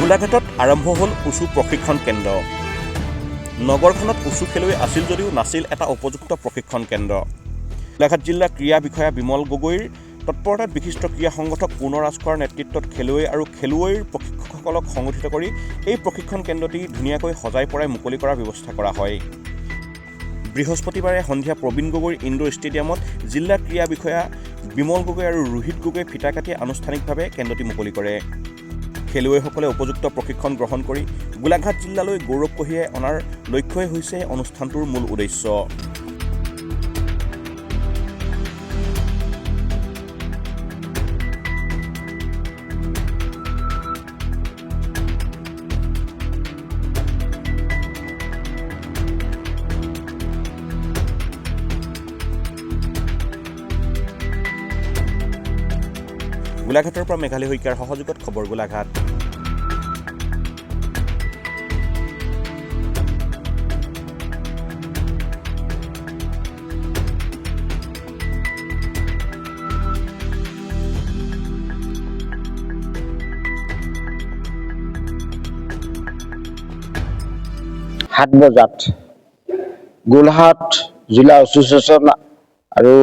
গোলাঘাটত আৰম্ভ হ'ল উচু প্ৰশিক্ষণ কেন্দ্ৰ। নগৰখনত উচু খেলুৱৈ আছিল যদিও নাছিল এটা উপযুক্ত প্ৰশিক্ষণ কেন্দ্ৰ। গোলাঘাট জিলা ক্ৰীড়া বিষয়া বিমল গগৈৰ তৎপৰতাত বিশিষ্ট ক্ৰীড়া সংগঠক পূৰ্ণ ৰাজখোৱাৰ নেতৃত্বত খেলুৱৈ আৰু খেলুৱৈৰ প্ৰশিক্ষকসকলক সংগঠিত কৰি এই প্ৰশিক্ষণ কেন্দ্ৰটি ধুনীয়াকৈ সজাই পৰাই মুকলি কৰাৰ ব্যৱস্থা কৰা হয়। বৃহস্পতিবাৰে সন্ধিয়া প্ৰবীণ গগৈৰ ইনডোৰ ষ্টেডিয়ামত জিলা ক্ৰীড়া বিষয়া বিমল গগৈ আৰু ৰোহিত গগৈয়ে ফিতা কাটি আনুষ্ঠানিকভাৱে কেন্দ্ৰটি মুকলি কৰে। খেলুৱৈসকলে উপযুক্ত প্ৰশিক্ষণ গ্ৰহণ কৰি গোলাঘাট জিলালৈ গৌৰৱ কঢ়িয়াই অনাৰ লক্ষ্যই হৈছে অনুষ্ঠানটোৰ মূল উদ্দেশ্য। গোলাঘাটৰ পৰা মেঘালী শইকীয়াৰ সহযোগত খবৰ গোলাঘাট। সাত বজাত গোলাঘাট জিলা এছ'চিয়েশ্যন আৰু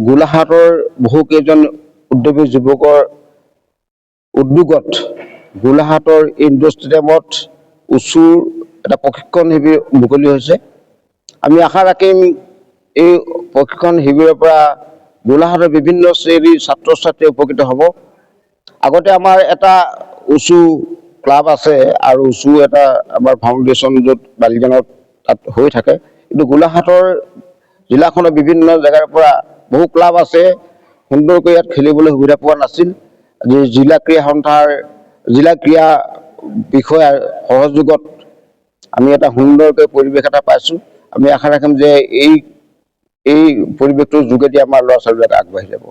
গোলাঘাটৰ বহুকেইজন উদ্যমী যুৱকৰ উদ্যোগত গোলাঘাটৰ ইনডোৰ ষ্টেডিয়ামত উচুৰ এটা প্ৰশিক্ষণ শিবিৰ মুকলি হৈছে। আমি আশা ৰাখিম এই প্ৰশিক্ষণ শিবিৰৰ পৰা গোলাঘাটৰ বিভিন্ন শ্ৰেণীৰ ছাত্ৰ ছাত্ৰী উপকৃত হ'ব। আগতে আমাৰ এটা উচু ক্লাব আছে আৰু উচু এটা আমাৰ ফাউণ্ডেশ্যন য'ত বালিজানত তাত হৈ থাকে, কিন্তু গোলাঘাটৰ জিলাখনৰ বিভিন্ন জেগাৰ পৰা বহু ক্লাব আছে, সুন্দৰকৈ ইয়াত খেলিবলৈ সুবিধা পোৱা নাছিল। আজি জিলা ক্ৰীড়া সন্থাৰ জিলা ক্ৰীড়া বিষয়াৰ সহযোগত আমি এটা সুন্দৰকৈ পৰিৱেশ এটা পাইছোঁ। আমি আশা ৰাখিম যে এই পৰিৱেশটোৰ যোগেদি আমাৰ ল'ৰা ছোৱালীবিলাক আগবাঢ়ি যাব।